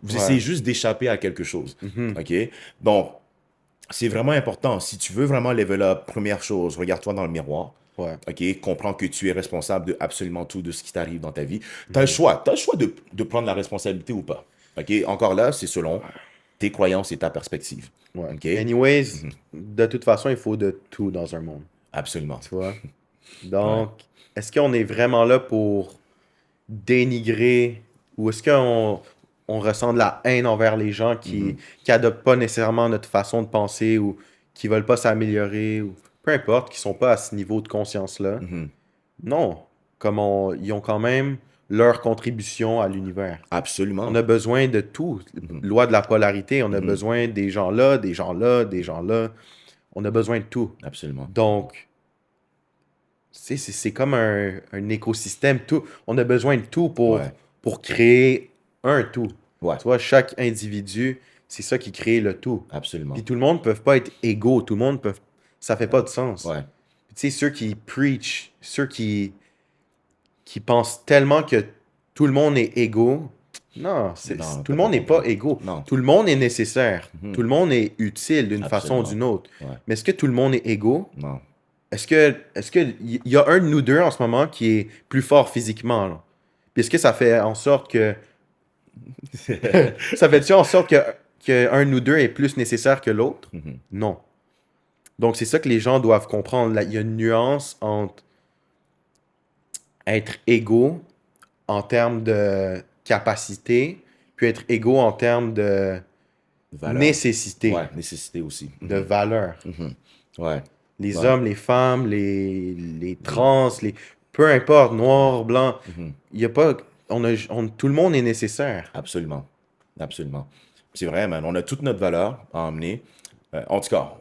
S1: Vous
S2: Ouais.
S1: essayez juste d'échapper à quelque chose. OK? Donc, c'est vraiment important. Si tu veux vraiment level up, première chose, regarde-toi dans le miroir.
S2: Ouais.
S1: OK? Comprends que tu es responsable de absolument tout de ce qui t'arrive dans ta vie. Tu as le choix. Tu as le choix de prendre la responsabilité ou pas. OK? Encore là, c'est selon tes croyances et ta perspective.
S2: Ouais.
S1: OK?
S2: Anyways, de toute façon, il faut de tout dans un monde.
S1: Absolument.
S2: Tu vois? Donc, est-ce qu'on est vraiment là pour dénigrer ou est-ce qu'on ressent de la haine envers les gens qui adoptent pas nécessairement notre façon de penser ou qui veulent pas s'améliorer ou peu importe, qui sont pas à ce niveau de conscience-là? Non. Ils ont quand même leur contribution à l'univers.
S1: Absolument.
S2: On a besoin de tout. Loi de la polarité, on a besoin des gens là, des gens là, des gens là. On a besoin de tout.
S1: Absolument.
S2: Donc, c'est comme un écosystème. Tout. On a besoin de tout
S1: Ouais.
S2: pour créer un tout.
S1: Ouais.
S2: Tu vois, chaque individu, c'est ça qui crée le tout.
S1: Absolument.
S2: Puis tout le monde ne peut pas être égaux. Tout le monde peut... Ça fait pas de sens.
S1: Ouais.
S2: Puis tu sais, ceux qui preach, ceux qui pensent tellement que tout le monde est égaux, non,
S1: Non,
S2: tout le monde n'est pas égaux.
S1: Non.
S2: Tout le monde est nécessaire. Tout le monde est utile d'une façon ou
S1: Absolument.
S2: d'une autre.
S1: Ouais.
S2: Mais est-ce que tout le monde est égaux?
S1: Non.
S2: Est-ce que y a un de nous deux en ce moment qui est plus fort physiquement, là? Puis est-ce que ça fait en sorte que... ça fait-tu en sorte que un de nous deux est plus nécessaire que l'autre? Non. Donc, c'est ça que les gens doivent comprendre. Là, il y a une nuance entre être égaux en termes de capacité, puis être égaux en termes de
S1: Valeur.
S2: nécessité,
S1: Ouais, nécessité aussi.
S2: de valeur.
S1: Ouais.
S2: Les
S1: Ouais.
S2: hommes, les femmes, les trans, Peu importe, noir, blanc,
S1: Mhm.
S2: il y a pas... tout le monde est nécessaire.
S1: Absolument. Absolument. C'est vrai, man. On a toute notre valeur à emmener. En tout cas,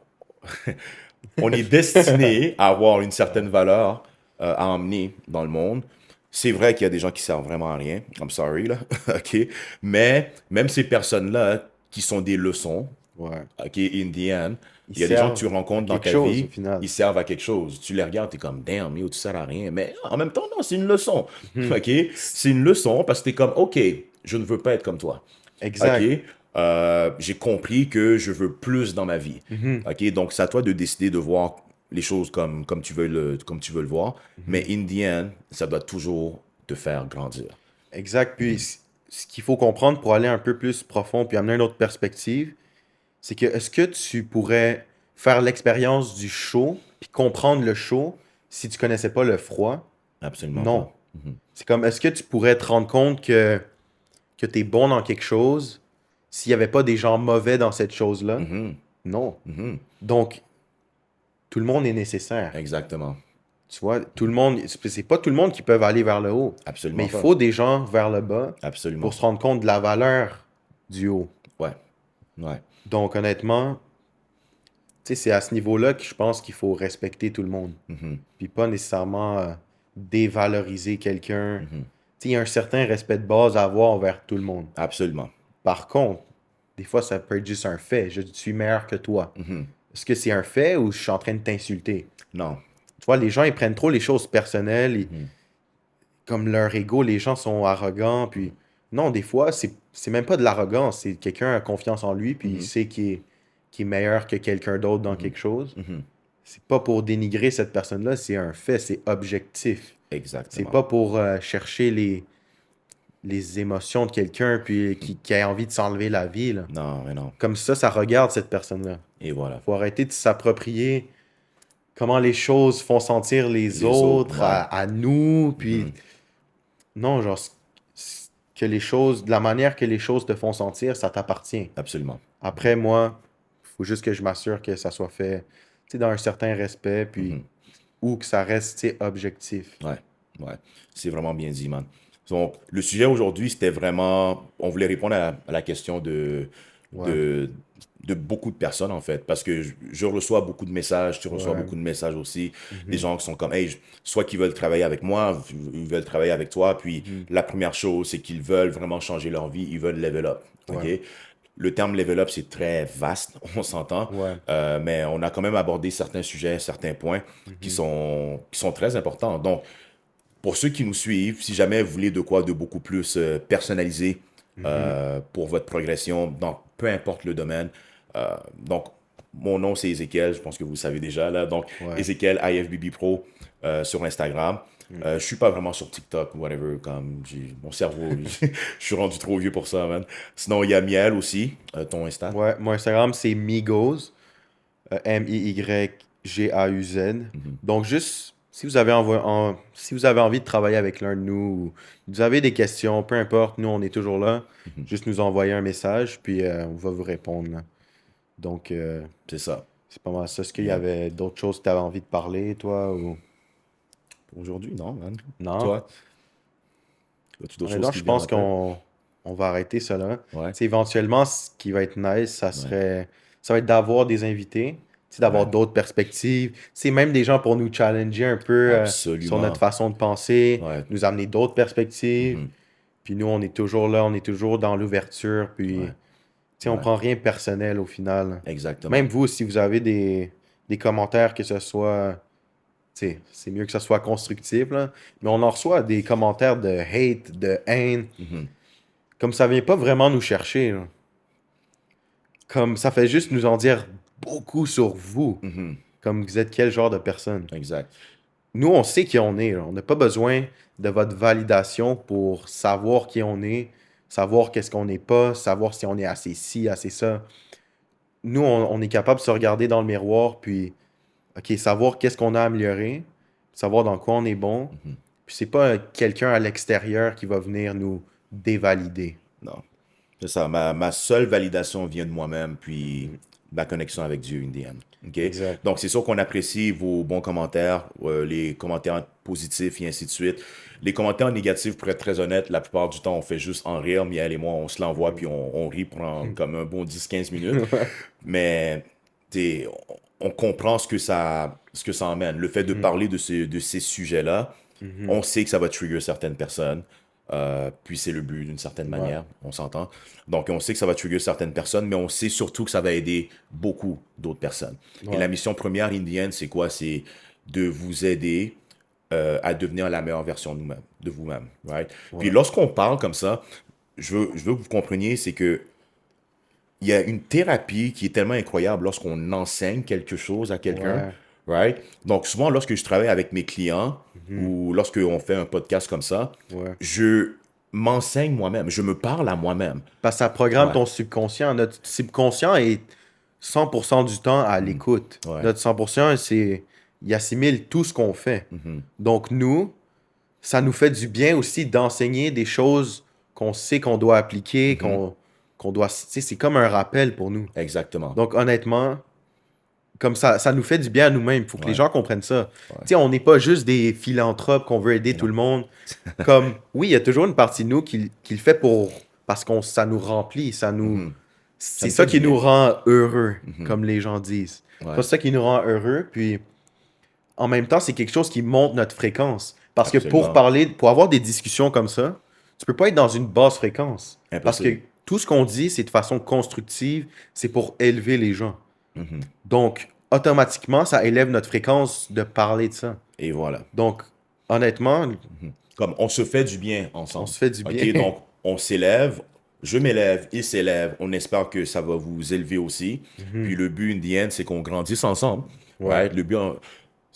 S1: on est destiné à avoir une certaine valeur à emmener dans le monde. C'est vrai qu'il y a des gens qui servent vraiment à rien. I'm sorry, là. OK. Mais même ces personnes-là qui sont des leçons,
S2: Ouais.
S1: OK, in the end,
S2: Ils
S1: il y a des gens que tu
S2: servent à
S1: rencontres dans
S2: quelque
S1: ta
S2: chose, au
S1: vie,
S2: final.
S1: ils servent à quelque chose. Tu les regardes, t'es comme, damn, yo, tu sers à rien. Mais en même temps, non, c'est une leçon.
S2: Mhm.
S1: OK? C'est une leçon parce que t'es comme, OK, je ne veux pas être comme toi. OK?
S2: Exact.
S1: J'ai compris que je veux plus dans ma vie.
S2: Mhm.
S1: OK? Donc, c'est à toi de décider de voir les choses comme tu veux le voir. Mais
S2: Mhm.
S1: in the end, ça doit toujours te faire grandir.
S2: Exact. Puis, ce qu'il faut comprendre pour aller un peu plus profond, puis amener une autre perspective, c'est que est-ce que tu pourrais faire l'expérience du chaud, puis comprendre le chaud, si tu connaissais pas le froid?
S1: Absolument
S2: Non.
S1: pas. Mhm.
S2: C'est comme, est-ce que tu pourrais te rendre compte que tu es bon dans quelque chose s'il n'y avait pas des gens mauvais dans cette chose-là?
S1: Mhm.
S2: Non.
S1: Mhm.
S2: Donc, tout le monde est nécessaire.
S1: Exactement.
S2: Tu vois, tout le monde, c'est pas tout le monde qui peut aller vers le haut, mais
S1: Absolument
S2: il
S1: pas.
S2: faut des gens vers le bas
S1: Absolument
S2: pour se
S1: pas.
S2: rendre compte de la valeur du haut.
S1: Ouais. Ouais.
S2: Donc, honnêtement, tu sais, c'est à ce niveau-là que je pense qu'il faut respecter tout le monde.
S1: Mhm.
S2: Puis pas nécessairement dévaloriser quelqu'un.
S1: Mhm.
S2: Tu sais, il y a un certain respect de base à avoir envers tout le monde.
S1: Absolument.
S2: Par contre, des fois, ça peut être juste un fait. Je suis meilleur que toi.
S1: Mhm.
S2: Est-ce que c'est un fait ou je suis en train de t'insulter?
S1: Non.
S2: Tu vois, les gens, ils prennent trop les choses personnelles.
S1: Mhm.
S2: Comme leur ego, les gens sont arrogants. Puis non, des fois, c'est même pas de l'arrogance. C'est quelqu'un a confiance en lui, puis il
S1: Mhm.
S2: sait qu'il est meilleur que quelqu'un d'autre dans
S1: Mhm.
S2: quelque chose.
S1: Mhm.
S2: C'est pas pour dénigrer cette personne-là, c'est un fait, c'est objectif. C'est
S1: Exactement.
S2: pas pour chercher les émotions de quelqu'un puis qui a envie de s'enlever la vie, là.
S1: Non, mais non.
S2: Comme ça regarde cette personne-là.
S1: Et voilà.
S2: Faut arrêter de s'approprier comment les choses font sentir les
S1: Les autres,
S2: autres
S1: ouais.
S2: à nous, puis
S1: Mhm.
S2: non, genre, que les choses, de la manière que les choses te font sentir, ça t'appartient.
S1: Absolument.
S2: Après, moi, faut juste que je m'assure que ça soit fait, tu sais, dans un certain respect, puis
S1: Mhm.
S2: ou que ça reste, tu sais, objectif.
S1: Ouais. Ouais. C'est vraiment bien dit, man. Donc, le sujet aujourd'hui, c'était vraiment, on voulait répondre à la question
S2: Ouais,
S1: de, de beaucoup de personnes, en fait, parce que je reçois beaucoup de messages, tu reçois
S2: ouais.
S1: beaucoup de messages aussi, des
S2: Mhm,
S1: gens qui sont comme, hey, soit qu'ils veulent travailler avec moi, ils veulent travailler avec toi, puis
S2: mhm.
S1: la première chose, c'est qu'ils veulent vraiment changer leur vie, ils veulent level up, ok?
S2: Ouais,
S1: Le terme level up, c'est très vaste, on s'entend,
S2: ouais.
S1: mais on a quand même abordé certains sujets, certains points
S2: Mhm,
S1: qui sont très importants. Donc, pour ceux qui nous suivent, si jamais vous voulez de quoi de beaucoup plus personnalisé
S2: mhm.
S1: pour votre progression, dans peu importe le domaine, donc mon nom c'est Ezekiel, je pense que vous le savez déjà là, donc
S2: Ouais.
S1: Ezekiel IFBB Pro sur Instagram.
S2: Mm.
S1: Je suis pas vraiment sur TikTok ou whatever, comme j'ai mon cerveau, je suis rendu trop vieux pour ça, man. Sinon, il y a Miel aussi, ton Insta.
S2: Ouais, mon Instagram, c'est Migos, Myggauz.
S1: Mhm,
S2: Donc, juste, si vous avez, si vous avez envie de travailler avec l'un de nous, ou vous avez des questions, peu importe, nous, on est toujours là.
S1: mhm.
S2: Juste nous envoyer un message, puis on va vous répondre, là. Donc,
S1: C'est ça.
S2: c'est pas mal ça. Est-ce qu'il y
S1: Yeah.
S2: avait d'autres choses que tu avais envie de parler, toi, ou...
S1: Pour aujourd'hui, non, man.
S2: Non?
S1: Toi, as-tu d'autres choses
S2: Honnêtement,
S1: qui
S2: je
S1: te viennent
S2: pense
S1: en tête?
S2: on va arrêter cela. Tu
S1: Ouais,
S2: sais, éventuellement, ce qui va être nice,
S1: ouais,
S2: ça va être d'avoir des invités, tu sais, d'avoir
S1: ouais.
S2: d'autres perspectives. C'est même des gens pour nous challenger un peu sur notre
S1: Absolument.
S2: façon de penser,
S1: Ouais.
S2: nous amener d'autres perspectives.
S1: Mhm.
S2: Puis nous, on est toujours là, on est toujours dans l'ouverture. Puis,
S1: Ouais.
S2: tu sais, on
S1: Ouais.
S2: prend rien personnel au final. Même
S1: Exactement.
S2: vous, si vous avez des commentaires, que ce soit, tu sais, c'est mieux que ce soit constructif, là. Mais on en reçoit des commentaires de hate, de haine.
S1: Mhm.
S2: Comme ça vient pas vraiment nous chercher, là. Comme ça fait juste nous en dire beaucoup sur vous.
S1: Mhm.
S2: Comme vous êtes quel genre de personne.
S1: Exact.
S2: Nous, on sait qui on est, là. On n'a pas besoin de votre validation pour savoir qui on est, savoir qu'est-ce qu'on n'est pas, savoir si on est assez ci, assez ça. Nous, on est capable de se regarder dans le miroir, puis, OK, savoir qu'est-ce qu'on a amélioré, savoir dans quoi on est bon.
S1: Mhm.
S2: Puis c'est pas quelqu'un à l'extérieur qui va venir nous dévalider.
S1: Non. C'est ça. Ma seule validation vient de moi-même. Puis la connexion avec Dieu, in the end. OK?
S2: Exact.
S1: Donc, c'est sûr qu'on apprécie vos bons commentaires, les commentaires positifs et ainsi de suite. Les commentaires négatifs, pour être très honnête, la plupart du temps, on fait juste en rire. Miel et moi, on se l'envoie puis on rit pendant comme un bon 10-15 minutes. Mais on comprend ce que ça emmène. Le fait de parler de ces sujets-là, on sait que ça va trigger certaines personnes. Puis c'est le but d'une certaine manière, on s'entend. Donc on sait que ça va trigger certaines personnes, mais on sait surtout que ça va aider beaucoup d'autres personnes. Et la mission première, in the end, c'est quoi? C'est de vous aider à devenir la meilleure version de vous-même. Right? Puis lorsqu'on parle comme ça, je veux que vous compreniez, c'est que il y a une thérapie qui est tellement incroyable lorsqu'on enseigne quelque chose à quelqu'un. Right? Donc, souvent, lorsque je travaille avec mes clients ou lorsqu'on fait un podcast comme ça, je m'enseigne moi-même. Je me parle à moi-même.
S2: Parce que ça programme ton subconscient. Notre subconscient est 100% du temps à l'écoute. Notre 100%, il assimile tout ce qu'on fait. Donc, nous, ça nous fait du bien aussi d'enseigner des choses qu'on sait qu'on doit appliquer, qu'on doit... C'est comme un rappel pour nous.
S1: Exactement.
S2: Donc, honnêtement, comme ça nous fait du bien à nous-mêmes. Il faut que les gens comprennent ça. On n'est pas juste des philanthropes qu'on veut aider tout le monde. Comme, oui, il y a toujours une partie de nous qui le fait parce que ça nous remplit, c'est ça qui nous rend heureux, comme les gens disent. C'est ça qui nous rend heureux. Puis, en même temps, c'est quelque chose qui monte notre fréquence. Parce que pour avoir des discussions comme ça, tu peux pas être dans une basse fréquence.
S1: Impossible.
S2: Parce que tout ce qu'on dit, c'est de façon constructive, c'est pour élever les gens. Donc, automatiquement, ça élève notre fréquence de parler de ça.
S1: Et voilà.
S2: Donc, honnêtement...
S1: Comme on se fait du bien ensemble.
S2: On se fait du bien.
S1: OK, donc, on s'élève, je m'élève, il s'élève. On espère que ça va vous élever aussi. Puis le but, in the end, c'est qu'on grandisse ensemble. Right? Le but...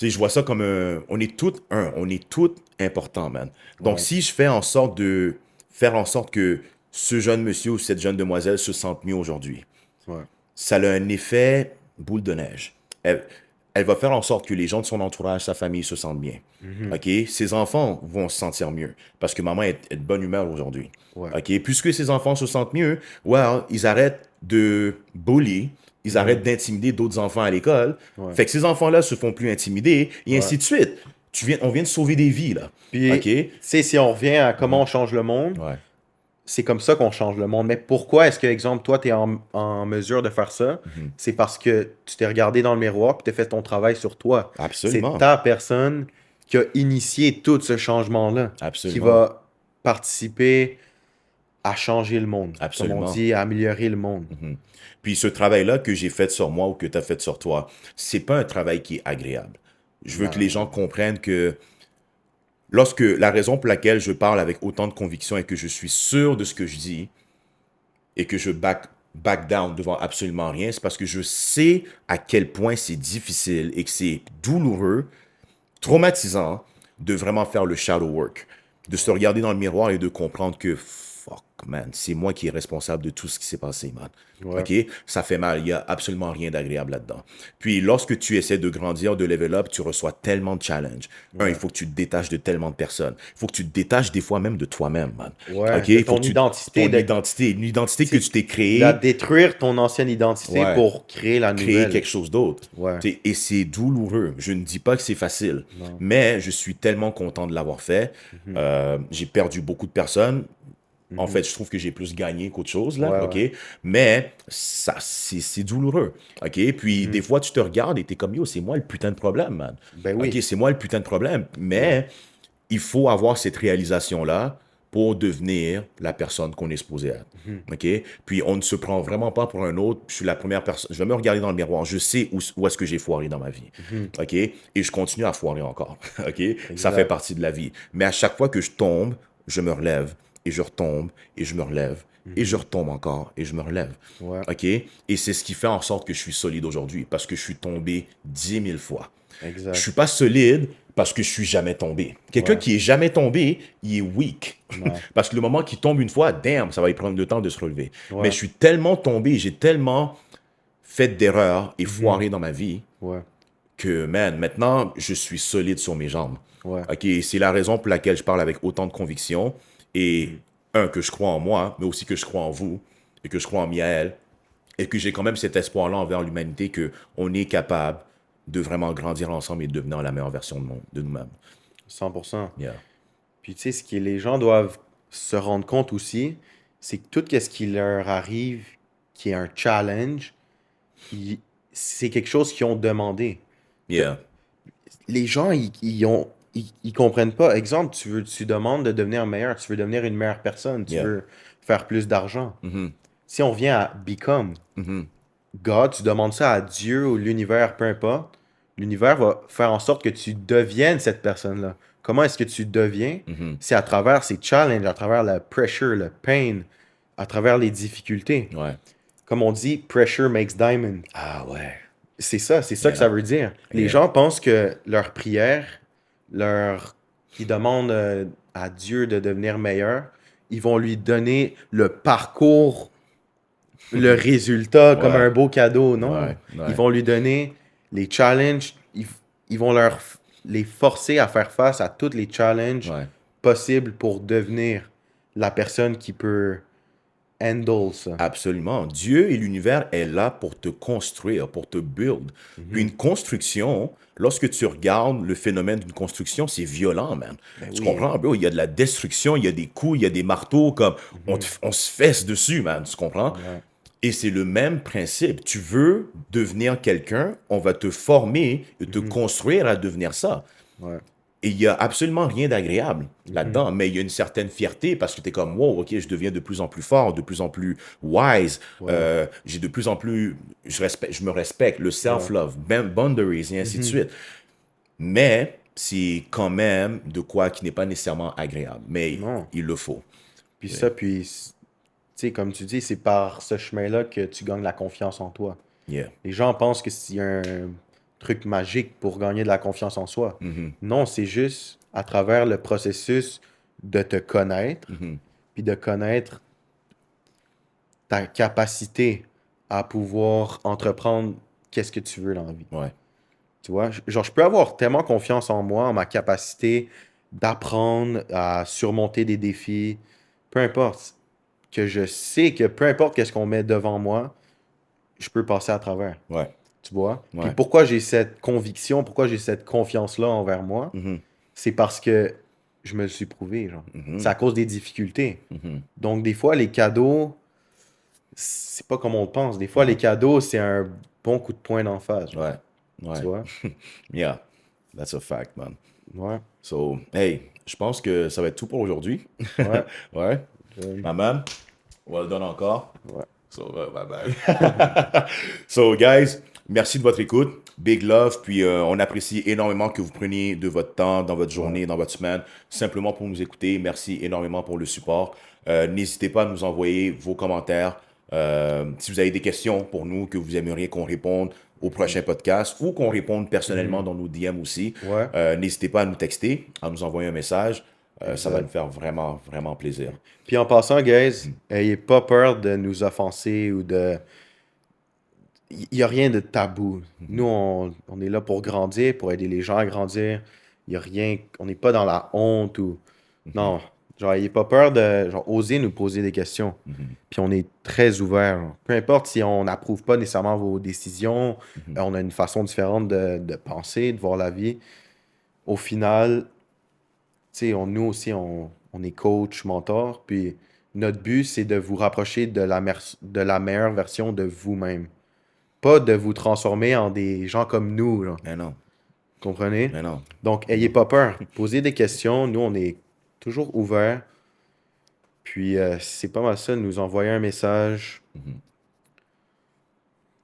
S1: je vois ça comme on est tous importants, man. Donc, si je fais en sorte de faire en sorte que ce jeune monsieur ou cette jeune demoiselle se sente mieux aujourd'hui, ça a un effet boule de neige. Elle va faire en sorte que les gens de son entourage, sa famille se sentent bien. OK? Ses enfants vont se sentir mieux parce que maman est de bonne humeur aujourd'hui. OK? Puisque ses enfants se sentent mieux, ils arrêtent de bully. Ils arrêtent d'intimider d'autres enfants à l'école. Fait que ces enfants-là se font plus intimider, et ainsi de suite. On vient de sauver des vies, là.
S2: Puis, si on revient à comment on change le monde, c'est comme ça qu'on change le monde. Mais pourquoi est-ce que, exemple, toi, tu es en mesure de faire ça? C'est parce que tu t'es regardé dans le miroir et tu as fait ton travail sur toi.
S1: Absolument.
S2: C'est ta personne qui a initié tout ce changement-là.
S1: Absolument.
S2: Qui va participer à changer le monde.
S1: Absolument.
S2: Comme on dit, à améliorer le monde.
S1: Puis ce travail-là que j'ai fait sur moi ou que tu as fait sur toi, c'est pas un travail qui est agréable. Je veux que les gens comprennent que la raison pour laquelle je parle avec autant de conviction et que je suis sûr de ce que je dis et que je back down devant absolument rien, c'est parce que je sais à quel point c'est difficile et que c'est douloureux, traumatisant de vraiment faire le shadow work, de se regarder dans le miroir et de comprendre que fuck, man, c'est moi qui est responsable de tout ce qui s'est passé, man. OK? Ça fait mal. Il n'y a absolument rien d'agréable là-dedans. Puis, lorsque tu essaies de grandir, de level up, tu reçois tellement de challenges. Il faut que tu te détaches de tellement de personnes. Il faut que tu te détaches des fois même de toi-même, man. OK?
S2: De ton identité.
S1: Une identité que tu t'es créée.
S2: À détruire ton ancienne identité pour créer la nouvelle.
S1: Créer quelque chose d'autre. Et c'est douloureux. Je ne dis pas que c'est facile. Mais je suis tellement content de l'avoir fait. J'ai perdu beaucoup de personnes. En fait, je trouve que j'ai plus gagné qu'autre chose, là, OK? Mais ça, c'est douloureux, OK? Puis, des fois, tu te regardes et t'es comme, yo, c'est moi le putain de problème, man. OK, c'est moi le putain de problème. Mais il faut avoir cette réalisation-là pour devenir la personne qu'on est supposé être, OK? Puis, on ne se prend vraiment pas pour un autre. Je suis la première personne. Je vais me regarder dans le miroir. Je sais où est-ce que j'ai foiré dans ma vie, OK? Et je continue à foirer encore, OK? Ça fait partie de la vie. Mais à chaque fois que je tombe, je me relève. Et je retombe, et je me relève, et je retombe encore, et je me relève. OK? Et c'est ce qui fait en sorte que je suis solide aujourd'hui, parce que je suis tombé 10 000 fois. Je suis pas solide parce que je suis jamais tombé. Quelqu'un qui est jamais tombé, il est weak. Parce que le moment qu'il tombe une fois, damn, ça va lui prendre le temps de se relever. Mais je suis tellement tombé, j'ai tellement fait d'erreurs et foiré dans ma vie que, man, maintenant, je suis solide sur mes jambes. OK? C'est la raison pour laquelle je parle avec autant de conviction. Et que je crois en moi, mais aussi que je crois en vous, et que je crois en Miaël, Et que j'ai quand même cet espoir-là envers l'humanité qu'on est capable de vraiment grandir ensemble et de devenir la meilleure version de nous-mêmes.
S2: 100%.
S1: Yeah.
S2: Puis tu sais, ce que les gens doivent se rendre compte aussi, c'est que tout ce qui leur arrive, qui est un challenge, ils- c'est quelque chose qu'ils ont demandé.
S1: Yeah.
S2: Les gens, ils comprennent pas. Exemple, tu demandes de devenir meilleur, tu veux devenir une meilleure personne, tu
S1: Yeah.
S2: veux faire plus d'argent.
S1: Mhm.
S2: Si on vient à become
S1: Mhm.
S2: God, tu demandes ça à Dieu ou l'univers, peu importe, l'univers va faire en sorte que tu deviennes cette personne-là. Comment est-ce que tu deviens?
S1: Mhm.
S2: C'est à travers ces challenges, à travers la pressure, le pain, à travers les difficultés.
S1: Ouais.
S2: Comme on dit, pressure makes diamond.
S1: Ah ouais.
S2: C'est ça que ça
S1: Yeah.
S2: veut dire. Les
S1: Yeah.
S2: gens pensent que leur prière, qui demandent à Dieu de devenir meilleur, ils vont lui donner le parcours, le résultat comme
S1: Ouais.
S2: un beau cadeau. Non.
S1: Ouais.
S2: Ils
S1: Ouais.
S2: vont lui donner les challenges. Ils vont les forcer à faire face à tous les challenges
S1: Ouais.
S2: possibles pour devenir la personne qui peut handle ça.
S1: Absolument. Dieu et l'univers est là pour te construire, pour te build. Puis une construction, lorsque tu regardes le phénomène d'une construction, c'est violent, man.
S2: Ben
S1: Tu
S2: oui.
S1: comprends, bro? Il y a de la destruction, il y a des coups, il y a des marteaux, comme on se fesse dessus, man. Tu comprends?
S2: Ouais.
S1: Et c'est le même principe. Tu veux devenir quelqu'un, on va te former et te construire à devenir ça.
S2: Ouais.
S1: Et il n'y a absolument rien d'agréable là-dedans, mais il y a une certaine fierté parce que tu es comme, wow, ok, je deviens de plus en plus fort, de plus en plus wise,
S2: Ouais.
S1: j'ai de plus en plus, je me respecte, le self-love, boundaries et ainsi de suite. Mais c'est quand même de quoi qui n'est pas nécessairement agréable, mais
S2: Non.
S1: il le faut.
S2: Puis ça, puis, tu sais, comme tu dis, c'est par ce chemin-là que tu gagnes la confiance en toi.
S1: Yeah.
S2: Les gens pensent que c'est un truc magique pour gagner de la confiance en soi.
S1: Mhm.
S2: Non, c'est juste à travers le processus de te connaître,
S1: Mhm.
S2: puis de connaître ta capacité à pouvoir entreprendre qu'est-ce que tu veux dans la vie.
S1: Ouais.
S2: Tu vois, genre, je peux avoir tellement confiance en moi, en ma capacité d'apprendre à surmonter des défis, peu importe, que je sais que peu importe qu'est-ce qu'on met devant moi, je peux passer à travers.
S1: Ouais.
S2: Tu vois? Puis
S1: Ouais.
S2: pourquoi j'ai cette conviction, pourquoi j'ai cette confiance-là envers moi,
S1: Mhm.
S2: c'est parce que je me le suis prouvé, genre.
S1: Mhm.
S2: C'est à cause des difficultés.
S1: Mhm.
S2: Donc, des fois, les cadeaux, c'est pas comme on le pense. Des fois,
S1: Ouais.
S2: les cadeaux, c'est un bon coup de poing d'en face, genre.
S1: Ouais.
S2: Tu
S1: Ouais.
S2: vois?
S1: Yeah. That's a fact, man.
S2: Ouais.
S1: So, hey, je pense que ça va être tout pour aujourd'hui.
S2: Ouais.
S1: Ouais.
S2: Euh,
S1: My man, well done encore.
S2: ouais.
S1: So, bye bye. So, guys, merci de votre écoute. Big love. Puis, on apprécie énormément que vous preniez de votre temps dans votre journée, dans votre semaine, simplement pour nous écouter. Merci énormément pour le support. N'hésitez pas à nous envoyer vos commentaires. Si vous avez des questions pour nous, que vous aimeriez qu'on réponde au prochain podcast ou qu'on réponde personnellement dans nos DM aussi,
S2: Ouais.
S1: n'hésitez pas à nous texter, à nous envoyer un message. Ça va
S2: Exact.
S1: nous faire vraiment, vraiment plaisir.
S2: Puis en passant, guys, ayez pas peur de nous offenser ou de. Il n'y a rien de tabou. Nous, on est là pour grandir, pour aider les gens à grandir. Il y a rien. On n'est pas dans la honte ou. Non. Genre, ayez pas peur de. Genre, oser nous poser des questions. Puis on est très ouvert, genre. Peu importe si on n'approuve pas nécessairement vos décisions, on a une façon différente de penser, de voir la vie. Au final, tu sais, nous aussi, on est coach, mentor, puis notre but, c'est de vous rapprocher de la meilleure version de vous-même. Pas de vous transformer en des gens comme nous, là.
S1: Mais non,
S2: Comprenez?
S1: mais non.
S2: Donc, ayez pas peur. Posez des questions. Nous, on est toujours ouverts. Puis, c'est pas mal ça, de nous envoyer un message.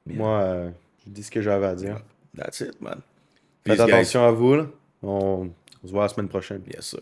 S1: Yeah.
S2: Moi, je dis ce que j'avais à dire.
S1: That's it, man.
S2: Faites
S1: Peace, guys.
S2: attention à vous, là. On se voit la semaine prochaine.
S1: Yes, sir.